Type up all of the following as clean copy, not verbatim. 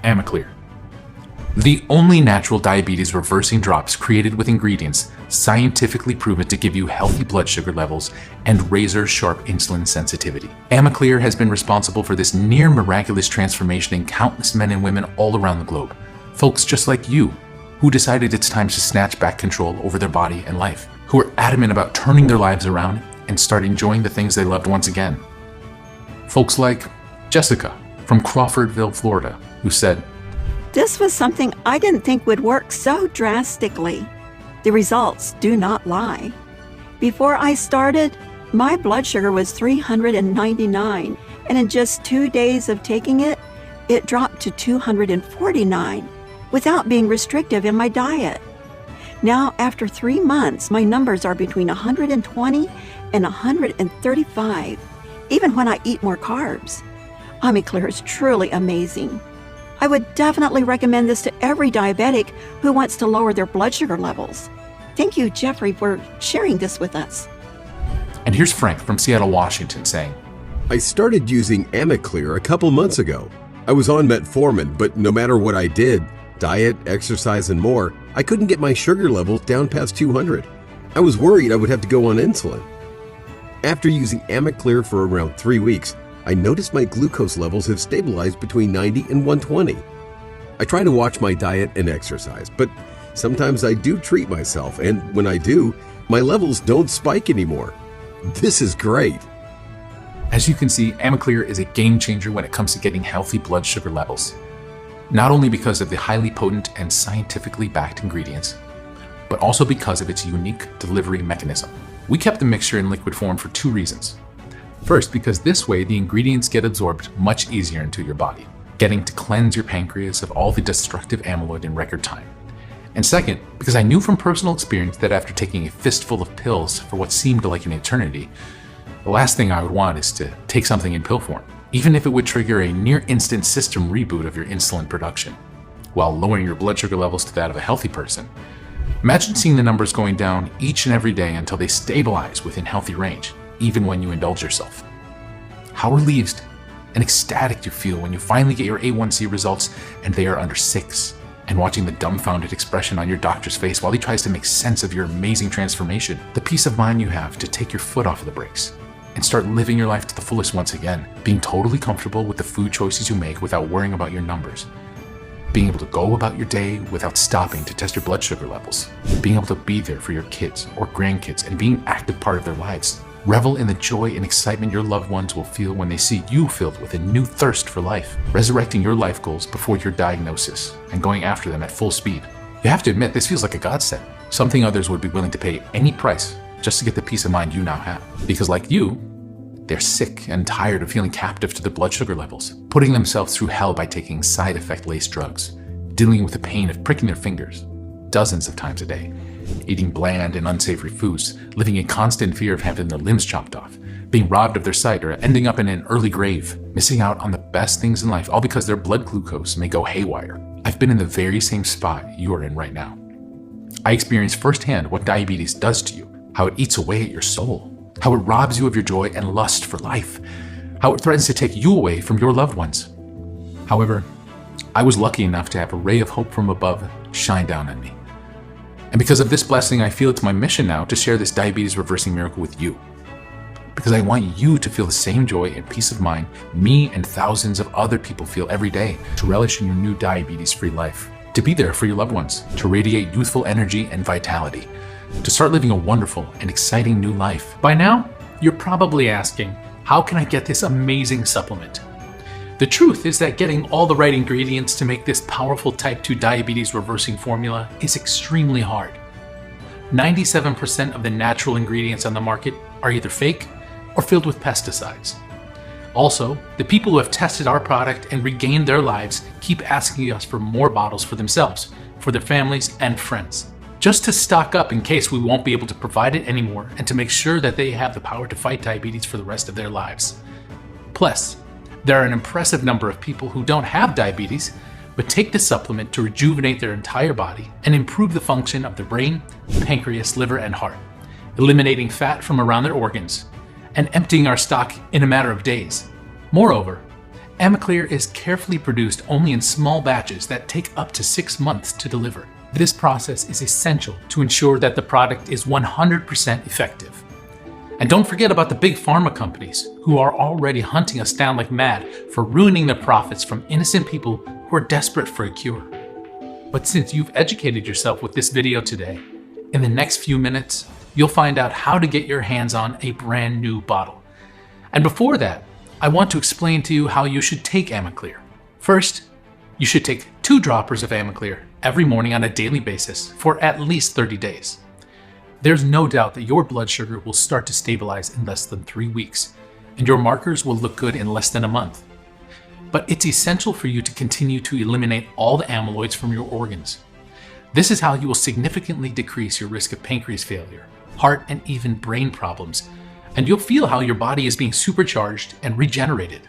Amiclear, the only natural diabetes reversing drops created with ingredients scientifically proven to give you healthy blood sugar levels and razor-sharp insulin sensitivity. Amiclear has been responsible for this near miraculous transformation in countless men and women all around the globe. Folks just like you, who decided it's time to snatch back control over their body and life, who are adamant about turning their lives around and start enjoying the things they loved once again. Folks like Jessica from Crawfordville, Florida, who said, "This was something I didn't think would work so drastically. The results do not lie. Before I started, my blood sugar was 399, and in just 2 days of taking it, it dropped to 249 without being restrictive in my diet. Now, after 3 months, my numbers are between 120 and 135, even when I eat more carbs. Amiclear is truly amazing. I would definitely recommend this to every diabetic who wants to lower their blood sugar levels." Thank you, Jeffrey, for sharing this with us. And here's Frank from Seattle, Washington saying, I started using Amiclear a couple months ago. I was on metformin, but no matter what I did, diet, exercise, and more, I couldn't get my sugar levels down past 200. I was worried I would have to go on insulin. After using Amiclear for around 3 weeks, I noticed my glucose levels have stabilized between 90 and 120. I try to watch my diet and exercise, but sometimes I do treat myself, and when I do, my levels don't spike anymore. This is great. as you can see, Amiclear is a game changer when it comes to getting healthy blood sugar levels. Not only because of the highly potent and scientifically backed ingredients, but also because of its unique delivery mechanism. We kept the mixture in liquid form for 2 reasons. First, because this way the ingredients get absorbed much easier into your body, getting to cleanse your pancreas of all the destructive amyloid in record time. And second, because I knew from personal experience that after taking a fistful of pills for what seemed like an eternity, the last thing I would want is to take something in pill form, even if it would trigger a near-instant system reboot of your insulin production, while lowering your blood sugar levels to that of a healthy person. Imagine seeing the numbers going down each and every day until they stabilize within healthy range, even when you indulge yourself. How relieved and ecstatic you feel when you finally get your A1C results and they are under 6, and watching the dumbfounded expression on your doctor's face while he tries to make sense of your amazing transformation. The peace of mind you have to take your foot off the brakes and start living your life to the fullest once again, being totally comfortable with the food choices you make without worrying about your numbers, being able to go about your day without stopping to test your blood sugar levels, being able to be there for your kids or grandkids and being an active part of their lives. Revel in the joy and excitement your loved ones will feel when they see you filled with a new thirst for life, resurrecting your life goals before your diagnosis and going after them at full speed. You have to admit, this feels like a godsend, something others would be willing to pay any price just to get the peace of mind you now have. Because like you, they're sick and tired of feeling captive to their blood sugar levels, putting themselves through hell by taking side effect-laced drugs, dealing with the pain of pricking their fingers dozens of times a day, eating bland and unsavory foods, living in constant fear of having their limbs chopped off, being robbed of their sight, or ending up in an early grave, missing out on the best things in life, all because their blood glucose may go haywire. I've been in the very same spot you are in right now. I experienced firsthand what diabetes does to you, how it eats away at your soul, how it robs you of your joy and lust for life, how it threatens to take you away from your loved ones. However, I was lucky enough to have a ray of hope from above shine down on me. And because of this blessing, I feel it's my mission now to share this diabetes reversing miracle with you. Because I want you to feel the same joy and peace of mind me and thousands of other people feel every day, to relish in your new diabetes-free life, to be there for your loved ones, to radiate youthful energy and vitality, to start living a wonderful and exciting new life. By now, you're probably asking, how can I get this amazing supplement? The truth is that getting all the right ingredients to make this powerful type 2 diabetes reversing formula is extremely hard. 97% of the natural ingredients on the market are either fake or filled with pesticides. Also, the people who have tested our product and regained their lives keep asking us for more bottles for themselves, for their families and friends, just to stock up in case we won't be able to provide it anymore and to make sure that they have the power to fight diabetes for the rest of their lives. Plus, there are an impressive number of people who don't have diabetes, but take the supplement to rejuvenate their entire body and improve the function of their brain, pancreas, liver, and heart, eliminating fat from around their organs and emptying our stock in a matter of days. Moreover, Amiclear is carefully produced only in small batches that take up to 6 months to deliver. This process is essential to ensure that the product is 100% effective. And don't forget about the big pharma companies who are already hunting us down like mad for ruining their profits from innocent people who are desperate for a cure. But since you've educated yourself with this video today, in the next few minutes, you'll find out how to get your hands on a brand new bottle. And before that, I want to explain to you how you should take Amiclear. First, you should take 2 droppers of Amiclear every morning on a daily basis for at least 30 days. There's no doubt that your blood sugar will start to stabilize in less than 3 weeks, and your markers will look good in less than a month. But it's essential for you to continue to eliminate all the amyloids from your organs. This is how you will significantly decrease your risk of pancreas failure, heart, and even brain problems, and you'll feel how your body is being supercharged and regenerated.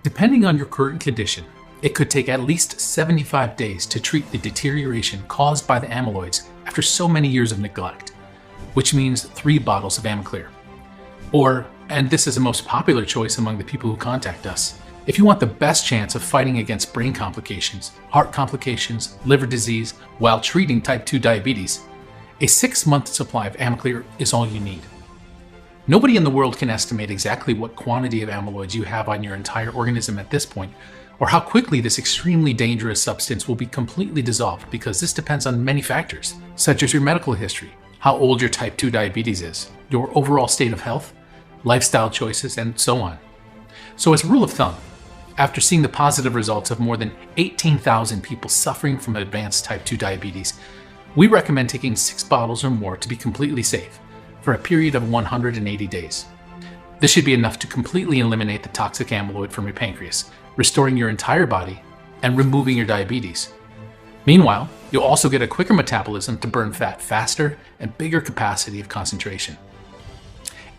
Depending on your current condition, it could take at least 75 days to treat the deterioration caused by the amyloids after so many years of neglect, which means 3 bottles of Amiclear. Or, and this is the most popular choice among the people who contact us, if you want the best chance of fighting against brain complications, heart complications, liver disease, while treating type 2 diabetes, a 6-month supply of Amiclear is all you need. Nobody in the world can estimate exactly what quantity of amyloids you have on your entire organism at this point, or how quickly this extremely dangerous substance will be completely dissolved, because this depends on many factors, such as your medical history, how old your type 2 diabetes is, your overall state of health, lifestyle choices, and so on. So as a rule of thumb, after seeing the positive results of more than 18,000 people suffering from advanced type 2 diabetes, we recommend taking 6 bottles or more to be completely safe for a period of 180 days. This should be enough to completely eliminate the toxic amyloid from your pancreas, restoring your entire body and removing your diabetes. Meanwhile, you'll also get a quicker metabolism to burn fat faster and bigger capacity of concentration.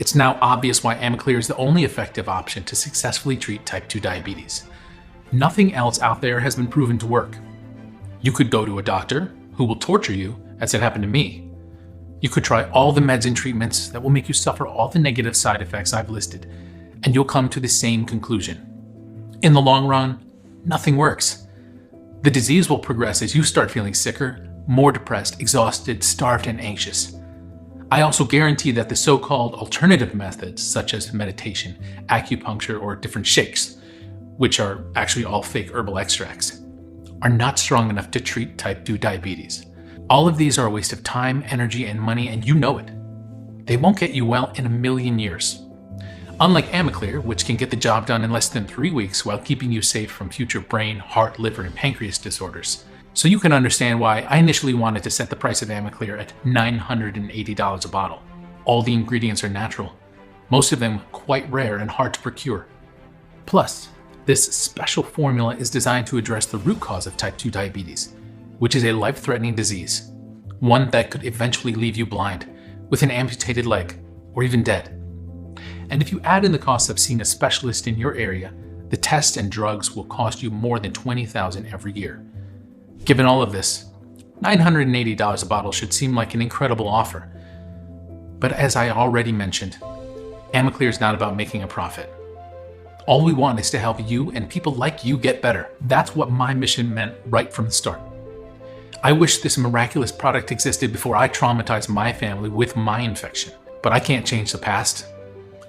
It's now obvious why Amiclear is the only effective option to successfully treat type 2 diabetes. Nothing else out there has been proven to work. You could go to a doctor who will torture you, as it happened to me. You could try all the meds and treatments that will make you suffer all the negative side effects I've listed, and you'll come to the same conclusion. In the long run, nothing works. The disease will progress as you start feeling sicker, more depressed, exhausted, starved, and anxious. I also guarantee that the so-called alternative methods, such as meditation, acupuncture, or different shakes, which are actually all fake herbal extracts, are not strong enough to treat type 2 diabetes. All of these are a waste of time, energy, and money, and you know it. They won't get you well in a million years. Unlike Amiclear, which can get the job done in less than 3 weeks while keeping you safe from future brain, heart, liver, and pancreas disorders. So you can understand why I initially wanted to set the price of Amiclear at $980 a bottle. All the ingredients are natural, most of them quite rare and hard to procure. Plus, this special formula is designed to address the root cause of type 2 diabetes, which is a life-threatening disease, one that could eventually leave you blind, with an amputated leg, or even dead. And if you add in the cost of seeing a specialist in your area, the tests and drugs will cost you more than $20,000 every year. Given all of this, $980 a bottle should seem like an incredible offer. But as I already mentioned, Amiclear is not about making a profit. All we want is to help you and people like you get better. That's what my mission meant right from the start. I wish this miraculous product existed before I traumatized my family with my infection, but I can't change the past.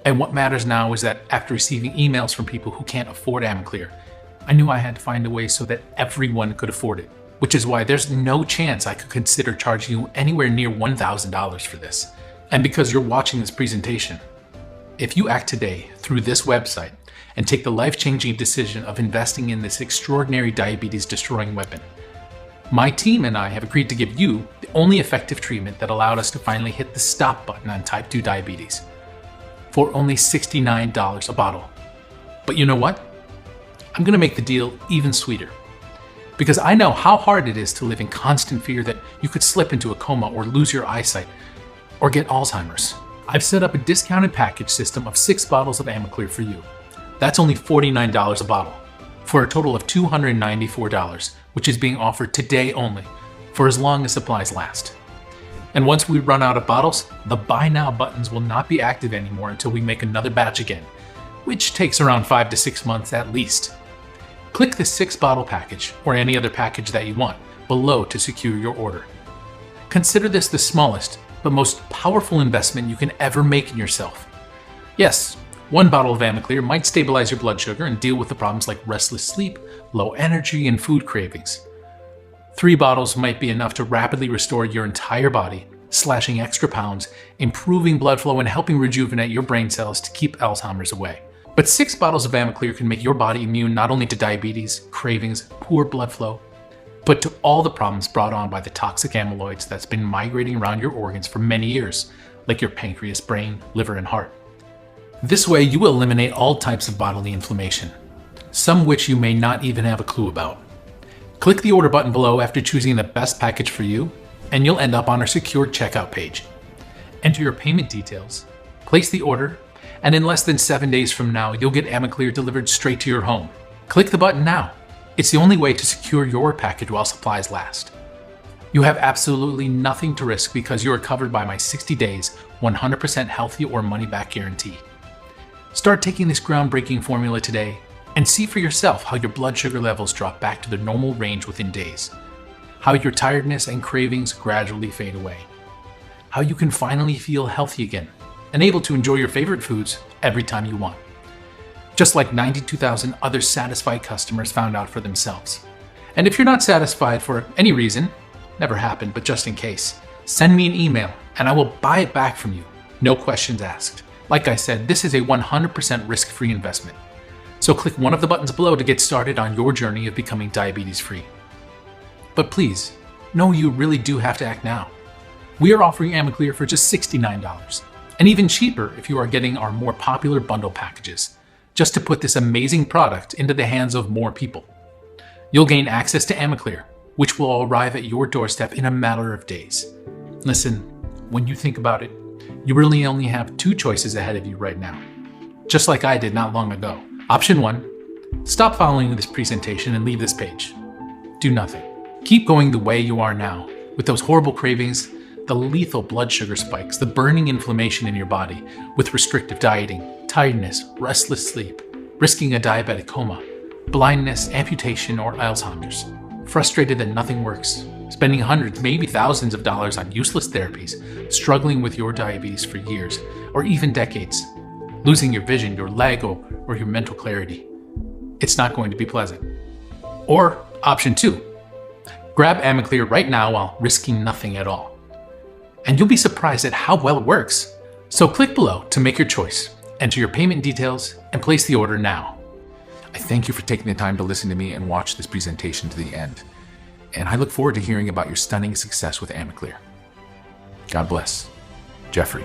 And what matters now is that after receiving emails from people who can't afford Amiclear, I knew I had to find a way so that everyone could afford it, which is why there's no chance I could consider charging you anywhere near $1,000 for this. And because you're watching this presentation, if you act today through this website and take the life-changing decision of investing in this extraordinary diabetes-destroying weapon, my team and I have agreed to give you the only effective treatment that allowed us to finally hit the stop button on type 2 diabetes for only $69 a bottle. But you know what? I'm going to make the deal even sweeter, because I know how hard it is to live in constant fear that you could slip into a coma or lose your eyesight or get Alzheimer's. I've set up a discounted package system of 6 bottles of Amiclear for you. That's only $49 a bottle, for a total of $294, which is being offered today only, for as long as supplies last. And once we run out of bottles, the buy now buttons will not be active anymore until we make another batch again, which takes around 5 to 6 months at least. Click the 6-bottle package or any other package that you want below to secure your order. Consider this the smallest but most powerful investment you can ever make in yourself. Yes, 1 bottle of Amiclear might stabilize your blood sugar and deal with the problems like restless sleep, low energy, and food cravings. 3 bottles might be enough to rapidly restore your entire body, slashing extra pounds, improving blood flow, and helping rejuvenate your brain cells to keep Alzheimer's away. But 6 bottles of Amiclear can make your body immune not only to diabetes, cravings, poor blood flow, but to all the problems brought on by the toxic amyloids that's been migrating around your organs for many years, like your pancreas, brain, liver, and heart. This way, you will eliminate all types of bodily inflammation, some which you may not even have a clue about. Click the order button below after choosing the best package for you, and you'll end up on our secured checkout page. Enter your payment details, place the order, and in less than 7 days from now, you'll get Amiclear delivered straight to your home. Click the button now. It's the only way to secure your package while supplies last. You have absolutely nothing to risk because you are covered by my 60 days, 100% healthy or money-back guarantee. Start taking this groundbreaking formula today and see for yourself how your blood sugar levels drop back to the normal range within days, how your tiredness and cravings gradually fade away, how you can finally feel healthy again and able to enjoy your favorite foods every time you want. Just like 92,000 other satisfied customers found out for themselves. And if you're not satisfied for any reason, never happened, but just in case, send me an email and I will buy it back from you. No questions asked. Like I said, this is a 100% risk-free investment. So click one of the buttons below to get started on your journey of becoming diabetes-free. But please, know you really do have to act now. We are offering Amiclear for just $69, and even cheaper if you are getting our more popular bundle packages, just to put this amazing product into the hands of more people. You'll gain access to Amiclear, which will arrive at your doorstep in a matter of days. Listen, when you think about it, you really only have 2 choices ahead of you right now, just like I did not long ago. Option 1, stop following this presentation and leave this page. Do nothing. Keep going the way you are now, with those horrible cravings, the lethal blood sugar spikes, the burning inflammation in your body, with restrictive dieting, tiredness, restless sleep, risking a diabetic coma, blindness, amputation, or Alzheimer's. Frustrated that nothing works, spending hundreds, maybe thousands of dollars on useless therapies, struggling with your diabetes for years, or even decades, losing your vision, your leg, or your mental clarity. It's not going to be pleasant. Or option 2, grab Amiclear right now while risking nothing at all. And you'll be surprised at how well it works. So click below to make your choice, enter your payment details, and place the order now. I thank you for taking the time to listen to me and watch this presentation to the end. And I look forward to hearing about your stunning success with Amiclear. God bless. Jeffrey.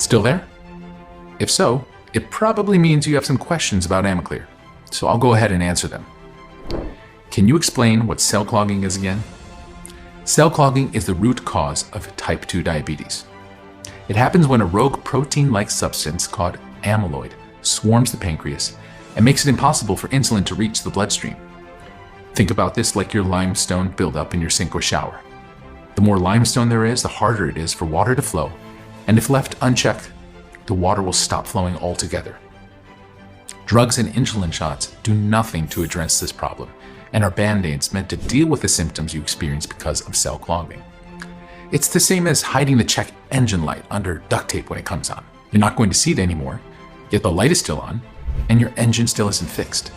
Still there? If so, it probably means you have some questions about Amiclear, so I'll go ahead and answer them. Can you explain what cell clogging is again? Cell clogging is the root cause of type 2 diabetes. It happens when a rogue protein-like substance called amyloid swarms the pancreas and makes it impossible for insulin to reach the bloodstream. Think about this like your limestone buildup in your sink or shower. The more limestone there is, the harder it is for water to flow, and if left unchecked, the water will stop flowing altogether. Drugs and insulin shots do nothing to address this problem and are band-aids meant to deal with the symptoms you experience because of cell clogging. It's the same as hiding the check engine light under duct tape when it comes on. You're not going to see it anymore, yet the light is still on, and your engine still isn't fixed.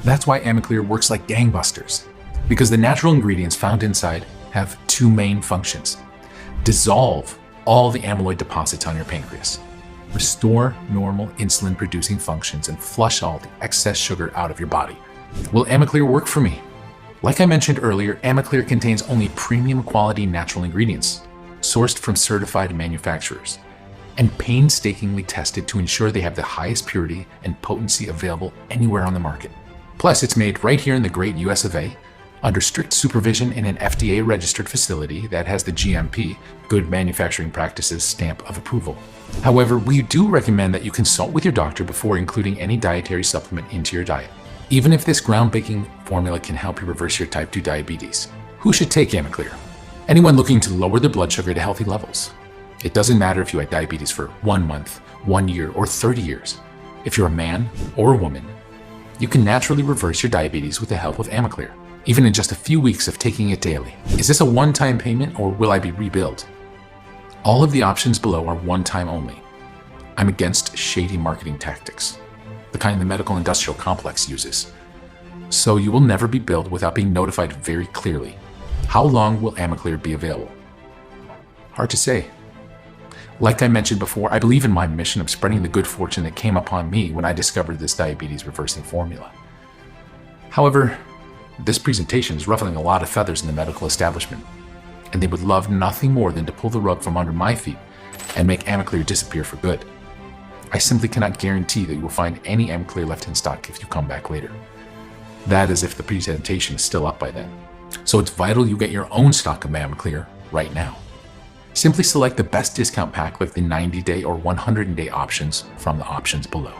That's why Amiclear works like gangbusters, because the natural ingredients found inside have 2 main functions. Dissolve all the amyloid deposits on your pancreas, restore normal insulin-producing functions, and flush all the excess sugar out of your body. Will Amiclear work for me? Like I mentioned earlier, Amiclear contains only premium quality natural ingredients, sourced from certified manufacturers, and painstakingly tested to ensure they have the highest purity and potency available anywhere on the market. Plus, it's made right here in the great US of A, under strict supervision in an FDA-registered facility that has the GMP, Good Manufacturing Practices stamp of approval. However, we do recommend that you consult with your doctor before including any dietary supplement into your diet, even if this groundbreaking formula can help you reverse your type 2 diabetes. Who should take Amiclear? Anyone looking to lower their blood sugar to healthy levels. It doesn't matter if you had diabetes for 1 month, 1 year, or 30 years. If you're a man or a woman, you can naturally reverse your diabetes with the help of Amiclear, even in just a few weeks of taking it daily. Is this a one-time payment or will I be rebilled? All of the options below are one-time only. I'm against shady marketing tactics, the kind the medical industrial complex uses. So you will never be billed without being notified very clearly. How long will Amiclear be available? Hard to say. Like I mentioned before, I believe in my mission of spreading the good fortune that came upon me when I discovered this diabetes reversing formula. However, this presentation is ruffling a lot of feathers in the medical establishment, and they would love nothing more than to pull the rug from under my feet and make Amiclear disappear for good. I simply cannot guarantee that you will find any Amiclear left in stock if you come back later. That is if the presentation is still up by then. So it's vital you get your own stock of Amiclear right now. Simply select the best discount pack like the 90-day or 100-day options from the options below.